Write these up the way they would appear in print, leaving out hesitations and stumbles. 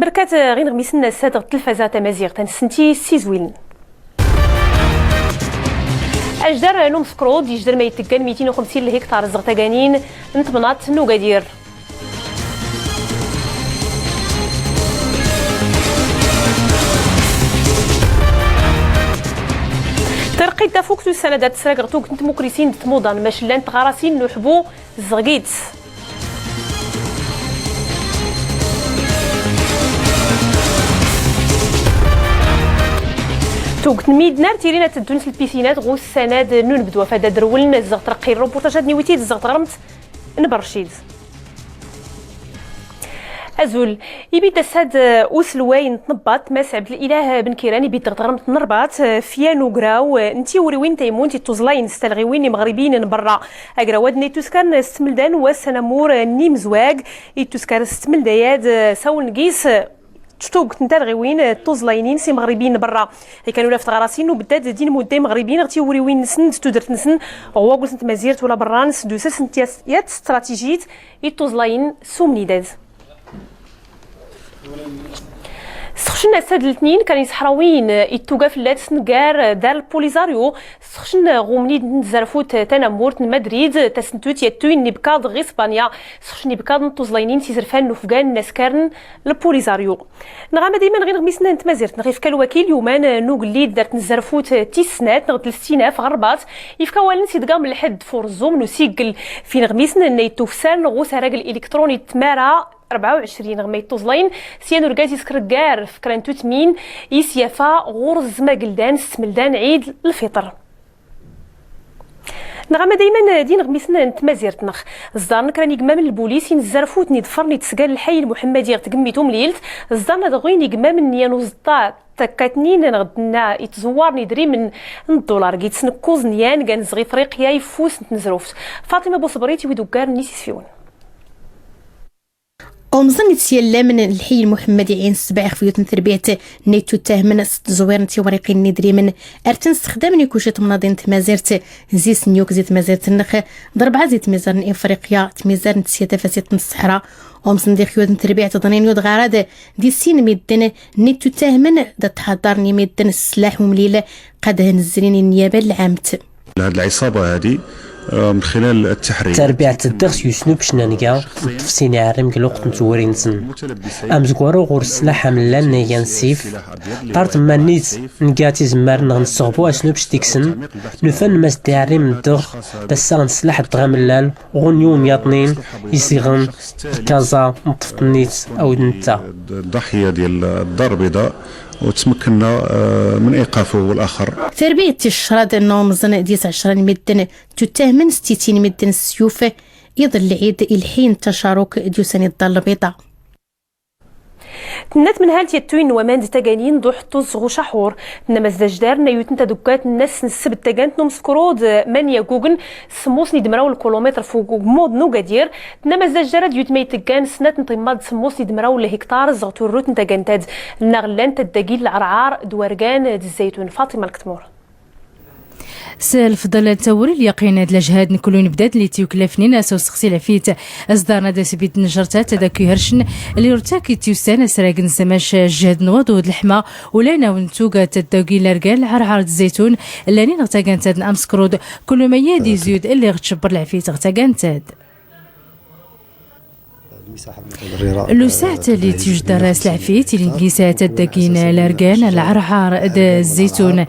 بركات غير غميسنا السادة التلفزة تمازيغ تنسنتي سيزوين أجدر نوم سكرود يجدر ما يتقن 250 هكتار زغتاقانين نتبنات نوغادير ترقي تفوكتو السندات سراغتو كنت مكرسين تموضان ماشلان تغارسين نحبو الزغيت توقت ميد نار تيرينا تدونس البيسينات غو السند نون بدوا فدا درولنا الزغ ترقي الروبورتاجات نيويتي الزغ تغرمت نبرشيد أزول يبيد الساد أوسلوين تنبات ما سعبد الإله بن كيران يبيد تغرمت نربات فيانو قراو انتي وريوين تيمون تيتوزلاين ستلغيوين مغربيين برا أقراواد نيتوسكان استملدان وسنمور نيم زواج يتوسكان استملداياد ساول نقيس شتوق تنتلغيوين توزلاينين سي مغربيين برا كانوا لافت غراسين وبدات دين مودي مغربيين غتي وريوين نسن تودرت نسن هو قلت مازيرت ولا بران سدو سنتيات استراتيجيت يتوزلاين سومنيداد سخشنا الساد الاثنين كان يسحراوين يتوقع في اللات سنقار دار البوليزاريو سخشنا غومني نزرفوت تنمورت مدريد تسنتوت يتوين نبكاد غي اسبانيا سخشنا نبكاد نتوزلاينين تيزرفان نفقان نسكارن البوليزاريو نغاما ديما غير غميسنا نتمازرت نغيف كالوكيل يومان نوغلي دارت نزرفوت تيسنات نغد الاستيناف غربات يفكا والن سيدقام الحد فورزوم نسيقل في غميسنا نيتوفسان غوس راجل الكتروني تمارا 24 غميت توزلاين سيانو رقازي سكرقار فكران توتمين يسيافا غورز ماقلدان سملدان عيد الفطر نغما دايما دين غميسنا نتمازيرت نخ الزارن كران يقمام البوليس ينزرفوتني ضفرني تسقال الحي المحمدي تقميتو مليلت الزارن دغوين يقمام نيانو زطا تكاتنين نغدنا يتزوارني دري من الدولار قيت سنكوز نيان كان زغي فريقيا يفوس نتنزروفت فاطمه بوصبريتي ويدوكار نيسيس فيون ومزن تسيلا من الحي المحمدي عين السبع خفيوت تربية نيتو تاهمن ست زوير وريقين ندري من ارتن استخدام نيكوشة مناضين تمازيرت زيس نيوك زيت مازيرت النخ ضربعة زيت ميزان افريقيا تميزان تسيتا فاسيت الصحراء ومزن دي خيوت تربية تضنين يود غاراد دي سين ميدن نيتو تاهمن دا تحضرني ميدن السلاح ومليلة قد هنزلين النيابة العامت هاد العصابة هذه من خلال التحرير تربية الدغس يسنو بشنانيا تفسيني عرم كالوقت نتوري نسن أمزقوارو غور السلاح ملان نيان سيف طارت مانيت نقاتي زمار نغنصغبو أسنو بشتيكسن نفن ماسدي عرم الدغ دسا نسلاح الدغاملال غنيوم ياطنين يسيغن كازا مطفتنيت أو دنتا الضحية ديال الدار البيضاء وتمكنا من ايقافه والاخر تربيه الشراد انه مزن 19 مدن تتهم 60 مدن السيوف يظل العيد الحين تشارك ديوساني الدار البيضاء تنات من هالتي التوين ومان تاقانين دوح توزغو شحور انما زدجدار نيوتن تدوكات الناس نسب التاقانت نوم سكرود من يقوغن سموسني دمراو الكيلومتر فوق مود نوغادير انما زدجدار ديوت ما يتقان سنات نطيماد سموسني دمراو الهكتار زغتو الروت نتاقانتاد النغلان تدقيل العرعار دوارقان الزيتون فاطمه الكتمور سالفضل توري اليقين هاد الجهاد نكلون بدات اللي تيوكلافنين اسو سخسي لفيت اصدارنا داس بيت نجرتات داك هرشن اللي رتاكي تيوسان سراقن سماش جهاد نوض ود الحما ولانا ونتوقا تداوكي لرقال عرعر الزيتون اللي نغتاقان تاد امسكرود كل ما يدي زيود اللي غتشبر العفيت غتاقان تاد لو ساعة اللي تيوجد راس العفيت اللي نقيسات الدقين لارقان العرعار دا الزيتون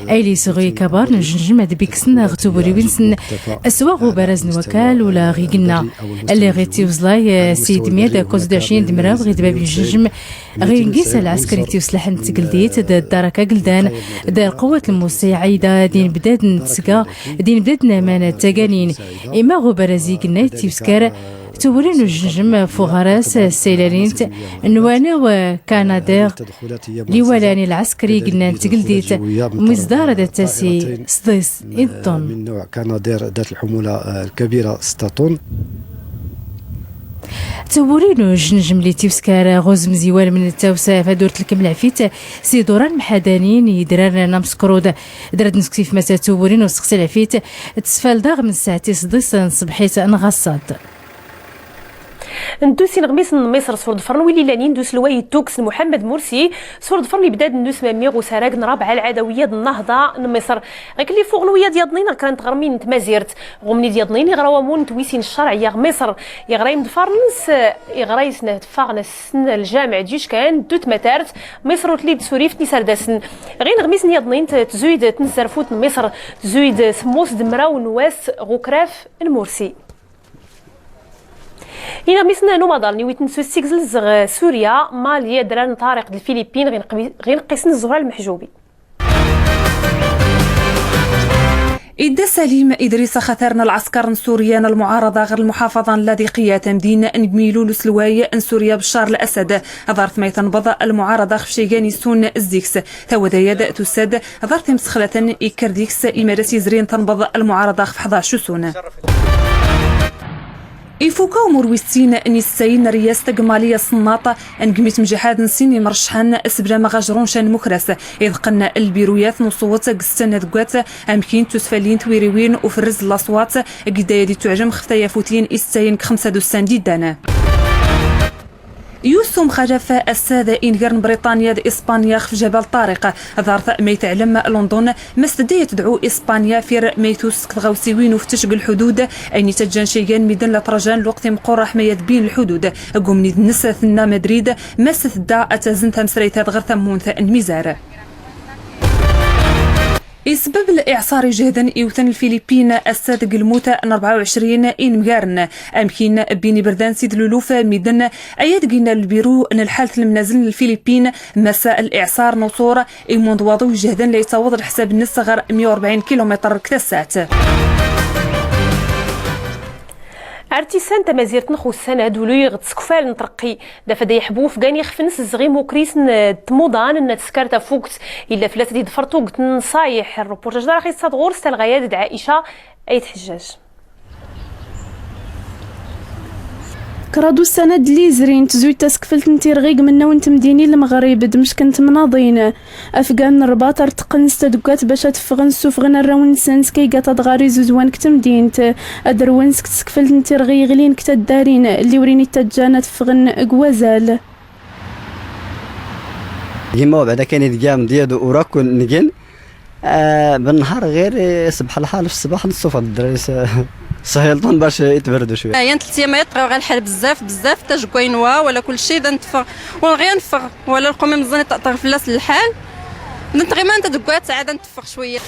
ايلي صغي كبار نجنجم هاد بيكسن غتوبري وينسن اسواق وبرز نوكال ولا غيقنا اللي غيتي وزلاي سيد مياد كوز داشين دمراو غي دباب نجنجم غي نقيس العسكري تيوسلح نتقلديت دا الدركة قلدان دا القوات المساعدة دين بداد نتسقا دين بداد نامان تاقانين اما غبرزي قلنا تيوسكار تورين الجنجم فوغراس السيلانين نوانا وكندا لولاني العسكري قلنا نتقلديت مصدار داتاسي سديس طن من نوع كندا ذات الحمولة الكبيرة 6 طن تورينو جنجم لي تيفسكار غوز مزيوال من التوسع فدورة الكمل عفيت سي دوران محدانين يدران نمسكرود درات نسكسي في مسا تورينو سقسي العفيت تسفال داغ من الساعتي 6 صبحيت نغصات ندوسي نغميس مصر صور ظفر ويلي لاني ندوس لواي توكس محمد مرسي صور ظفر اللي بدات ندوس مامي وسراق رابعه العدويه النهضه مصر غير اللي فوق نويه ديال ضنين كانت غرمين تمازيرت غمني ديال ضنين يغراو مون تويسين الشرعيه مصر يغراي مدفرنس يغراي سنه تفاغنا السن الجامع ديوش كان دوت متارت مصر وتليد سوريف نسردسن غير نغميس ديال ضنين تزويد تنزرفوت مصر تزويد سموس دمراو نواس غوكراف المرسي إنا ميسنا نومادال نيويت نسو سيكزل سوريا ماليا دران طارق الفلبين غير نقيسن الزهرة المحجوبي إدى سليم إدريس خثرنا العسكر سوريان المعارضة غير المحافظة اللاذقية تمدين نقميلو لسلواي ان سوريا بشار الأسد أضارت ما يتنبض المعارضة خفشيغاني سون الزيكس ثودايد تسد أضارت مسخلة إكرديكس إمارسي زرين تنبض المعارضة خف 11 سون إفوكا ومرويستين نيسين رياسة قمالية صناطة انقميت مجحاد نسيني مرشحان سبلا مغاجرون شان مكرس إذ قلنا البيرويات نصوت قستان ذقوات أمكين تسفلين تويريوين وفرز الأصوات قدايا دي تعجم خفتايا فوتين إستاين كخمسة دوستان ديدانا يوسم خلف السادة إنجرن بريطانيا إسبانيا في جبل طارق ظهرت ما يتعلم لندن مستدية تدعو إسبانيا في ميتوس كغوسيوين وفتشق الحدود أين تجان شيغان ميدان لطرجان الوقت مقرة حماية بين الحدود قومني نسا ثنا مدريد ما ستدع أتزن تمسريتات غير ثمون الميزار سبب الإعصار جهدا يوثن الفلبين الصادق الموتى 24 إن مقارن أمكن بيني بردان سيد لولوفة ميدن أياد قينا البيرو أن الحالة المنازل للفلبين مساء الإعصار نصورة منذ وضو جهدا ليتوض الحساب النصغر 140 كيلومتر كتسات ارتيسان تمازيرت نخو السنة دولو غتسكفال نترقي دافا دا يحبو فكاني خفنس الزغيم وكريسن تموضان ان تسكارتا فوكت الا فلات دي دفرتو قلت نصايح الروبورتاج دار اخي صاد غورس الغياد عائشة ايت حجاج كرادو السند لي زرين تزويد تسكفلت نتي رغيق منا وانت مديني المغرب دمش كنت مناضين افغان الرباط ارتقن استدقات باش تفغن سوفغن الراون سنس كي قاتا دغاري زوزوان كت مدينت ادروانس كتسكفلت نتي رغي غلين كت الدارين اللي وريني تجانا تفغن قوازال يما بعدا كاين ديام ديال اوراكو نجن بالنهار غير صباح الحال في الصباح نصوف الدراري سهيلطون باش يتبردوا شويه يعني 3 ايام يطغى غير الحال بزاف تا جكوينوا ولا كل شيء اذا نتفغ ونغير نفغ ولا القومي مزني طغ فلاس الحال نتغيما انت دكوات ساعه نتفغ شويه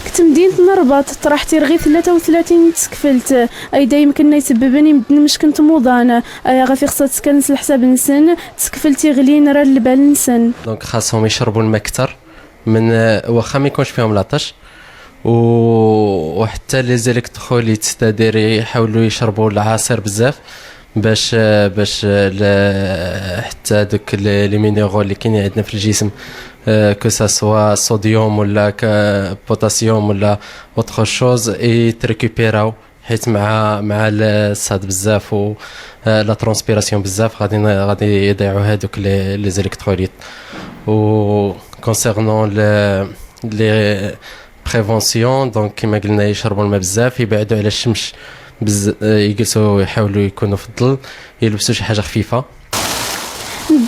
كنت مدينة الرباط طرحتي رغي 33 تسكفلت ايدا يمكن يسببني مدن مش كنت موضانه غافي خصها تسكنس الحساب نسن تسكفلتي غلين راه البال نسن دونك خاصهم يشربوا الماء اكثر من واخا ما يكونش فيهم العطش وحتى لي زيليكتروليت ستادير يحاولوا يشربوا العصير بزاف باش حتى دوك لي مينيرو اللي كاينين عندنا في الجسم كو سا سوا صوديوم ولا بوتاسيوم ولا اوتر شوز يتريكوبيراو حيت مع الصاد بزاف و لا ترانسبيراسيون بزاف غادي يضيعوا هذوك لي زيليكتروليت و كونسيرنون لي بريفونسيون دونك كما قلنا يشربوا الماء بزاف يبعدوا على الشمس يجلسوا يحاولوا يكونوا في الظل يلبسوا شي حاجه خفيفه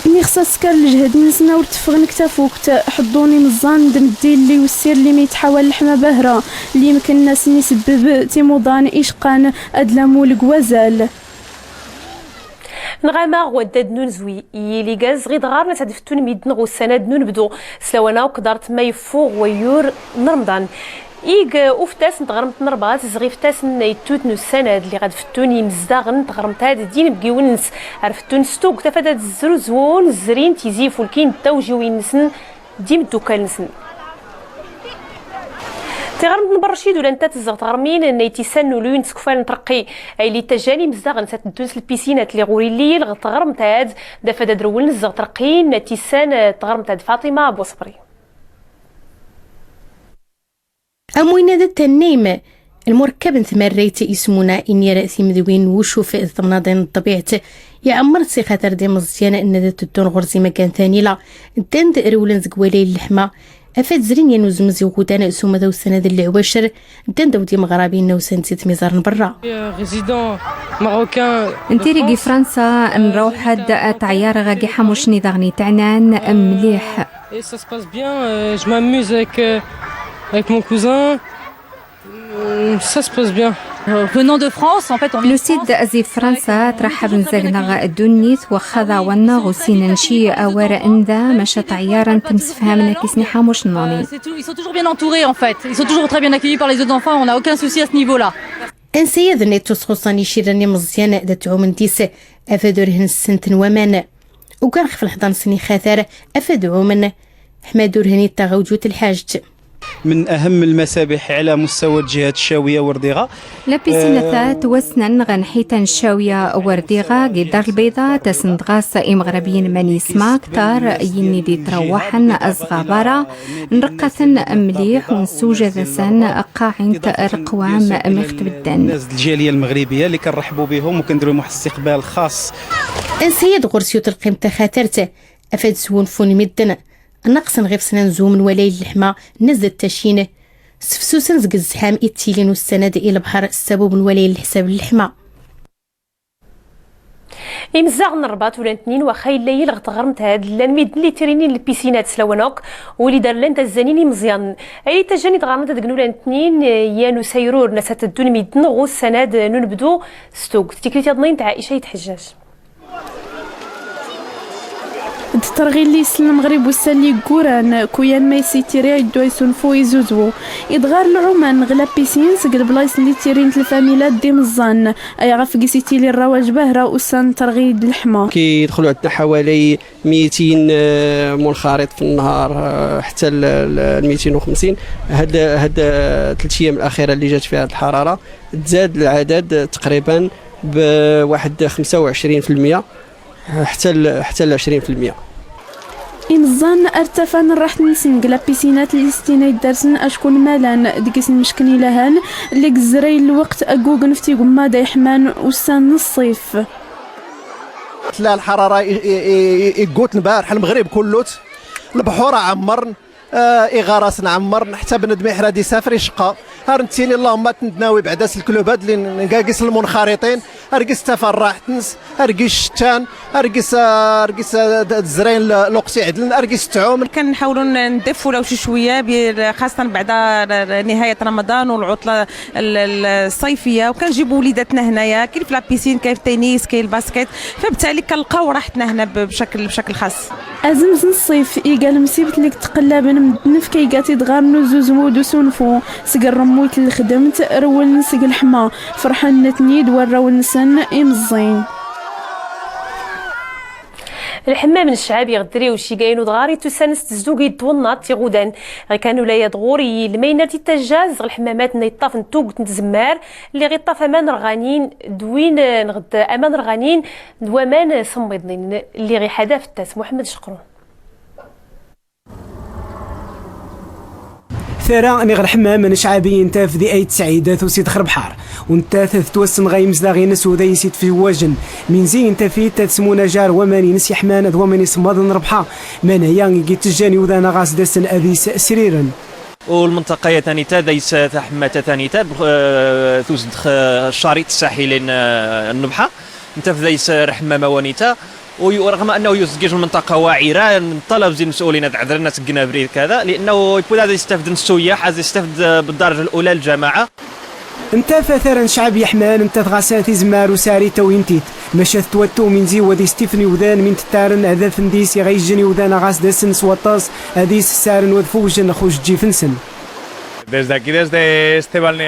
بني خصها سكر الجهد نسنا ورتفغن كتافوكت حضوني مزان دمدي اللي وسير اللي ميتحاول اللحمه باهره اللي يمكن الناس يسبب تيموضان اشقان ادلامو الكوازال نغاما وداد نون زوي يلي غاز غير غار نتعدفتون ميدن غو السند نون بدو سلوانا وقدرت ما يفوق ويور رمضان إيج أفتاس نتغرمت نربات زغيفتاس نيتوت نسند اللي غاد فتوني مزداغن تغرمت هاد دين بقيونس عرفتون ستوك تفادات الزروزون الزرين تيزيف والكين تاوجيوين نسن ديم الدوكال نسن تغرمت نبرشيد ولا نتا تزغ تغرمين نيتيسان ولوين تسكفال نترقي اي اللي تجاني مزداغن ساتدوس البيسينات اللي غوري الليل غتغرمت هاد دافا درول نزغ ترقين نتيسان تغرمت هاد فاطمه بوصبري أموين ذا التنيم المركب ثمريت يسمونا إني رأسي مذوين وشوف الثمناضين الطبيعة يعمر سي خاطر دي مزيانة إن ذا تدون غرزي مكان ثاني لا دان دقرولن زقوالي اللحمة أفاد زرين ينوزمزي وغودان سوما ذو السنة ذي العواشر دان دودي مغربي نوسنتيت ميزار برا انتيريكي فرنسا نروح هاد تعيار غاكي حموشني داغني تعنان مليح. لو سيد أزي فرنسا ترحب نزاقنا الدنيت وخذا ونا غسين نشي أورا انذا مشا تعيارا تمسفهمنا كيسني حاموش ناني. انسياد نيتو سخصاني شيراني مزيان داتعو من ديس أفادورهن السنتن ومان وكان خف الحضان سني خاثار أفادعو من حمادورهن التغوجوت الحاجت. من أهم المسابح على مستوى الجهات الشاوية ورديغة. لا بيسينة توسنا غنحيتا الشاوية ورديغة قدار البيضاء تسندغاس إمغربيين ماني سما كتار يني دي تروحن أصغابارا نرقثن مليح ونسوجة ذسن قاعين رقوام مختب الدن. الجالية المغربية اللي كنرحبوا بهم وكنديروا واحد الاستقبال خاص. انسياد غرسيوت القيمة خاطرته أفاد سوون فون مدنا نقص غير سنان زومن ولاي اللحمة نزل التشينه سفسوسن زق الزحام إتيلين والسند إلى بحر السبب ولاي الحساب اللحمة إمزاغ الرباط ولا اثنين وخاي الليل غتغرمت هاد لانميد اللي ترينين البيسينات سلوانوك واللي دار لان تزانيني مزيان اي تجاني تغرمت دقنو لان اثنين يانو سيرور نسات الدون ميدن غو السند ننبدو ستوك تيكريتي ضنين تاع عائشة يتحجاج ترغي اللي يسلم المغرب والسالي كوران كويان ما يسيتيري يدو يسونفو يزوزو يدغار العمان غلا بيسين سق البلايص اللي تيرين الفاميلات ديم الزان اي غاف قيسيتي لي الرواج باهره وسان ترغي اللحمه كيدخلوا عندنا حوالي 200 منخرط في النهار حتى ال 250. هاد 3 ايام الاخيره اللي جات فيها الحراره تزاد العدد تقريبا بواحد 25% حتى ل 20%. إمزان ارتفعن راح نسنق لابيسينات اللي ستينا يدرسن أشكون مالان ديكس المشكني لهان اللي قزري الوقت أقوق نفتي قما دا يحمان وسان الصيف تلا الحرارة يقوت البارح المغرب كلوت البحور عمرن إغارات نعمر حتى بنادم يحراد يسافر يشقى هرنتيني اللهم تندناوي بعداس الكلوبات اللي نقاقس المنخرطين ارقس تفرح تنس ارقس شتان ارقس الزرين لوقتي عدلن ارقس تعوم كنحاولوا ندفوا لو شي شويه خاصه بعد نهايه رمضان والعطله الصيفيه وكنجيبوا وليداتنا هنايا كاين في لابيسين كاين التنس كاين الباسكيت فبالتالي كنلقاو راحتنا هنا بشكل خاص ازمزن الصيف قال مسيبت لك تقلب نمدنف كيقاتي دغارنو زوز مود وسونفو سقر رموت اللي خدمت رول نسق الحما فرحان نتنيد ورول نسن إمزين الحمام الشعبي غدري وشي كاينو دغاري تسانس تزدوقي طونات تيغودان كانوا لا يدغوري المينات التجاز الحمامات نيطاف نتوق نتزمار اللي غيطاف امان رغانين دوين نغد امان رغانين دوامان صميدين اللي غي حدا في التاس محمد شقرون ثرا اني غير حمام شعبي انت في ذي ايت سعيدات وسيد خرب حار وانت توسن غيمز لاغي نس وذا يسيد في واجن من زين انت في تسمونا جار وماني نسي حمان وماني صماد نربحا منايا يجي تجاني وذا نغاس دسن ابيس سريرا والمنطقه ثانيتا دايس تحمات ثانيتا توزد الشريط الساحلين النبحه انت في دايس رحمه موانيتا ورغم انه يزجج المنطقه واعره طلب زي المسؤولين عذرنا سقنا بريد كذا لانه يكون هذا يستفد السياح هذا يستفد بالدرجه الاولى الجماعه انت فثرا شعبي حمان انت تغاساتي زمار وساري توينتيت مشات توتو من زي ودي ستيفني وذان من تتارن هذا فنديس غيجني وذان غاس دسن سوطاس هذيس سارن وذفوجن خوش جيفنسن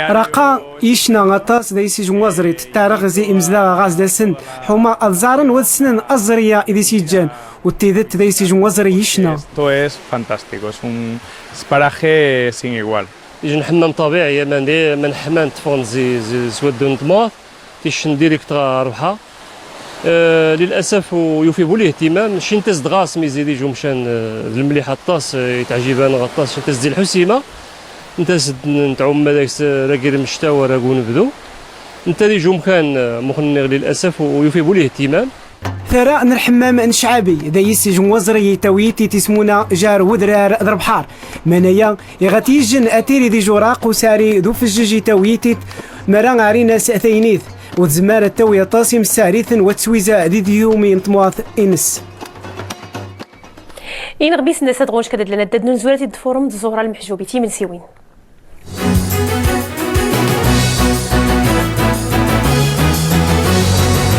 رقا يشنا غطاس دايسي جوازري تتارغ زي امزلا غاز داسن حما الزارن وذسنن ازريا اذا سيجان وتيدت دايسي جوازري يشنا Esto es fantástico, es paraje sin igual. يجي حمام طبيعي من حمام تفون زي سودون طماط تيشن ديريكت ربحها للاسف ويوفي بالاهتمام شنتز دغاس ميزيدي جو مشان المليحه الطاس يتعجبان غطاس شنتز ديال الحسيمه انت نتعوم داك راكير مشتا وراكو نبدو انت اللي جو مكان مخنغ للاسف ويوفي بالاهتمام ثراء الحمام نشعابي دايس جوازري تويتي تسمونا جار ودرار ضرب حار منايا يغتيجن اتيري دي جوراق وساري ذو فججي تويتي مرا عرينا ساثينيث وتزمار التوية طاسم ساريث وتسويزا دي ديومي نطمواث انس غبيس الناس هاد غونش كدد لنا داد نزولاتي الفورم الزهره المحجوبيتي من سيوين.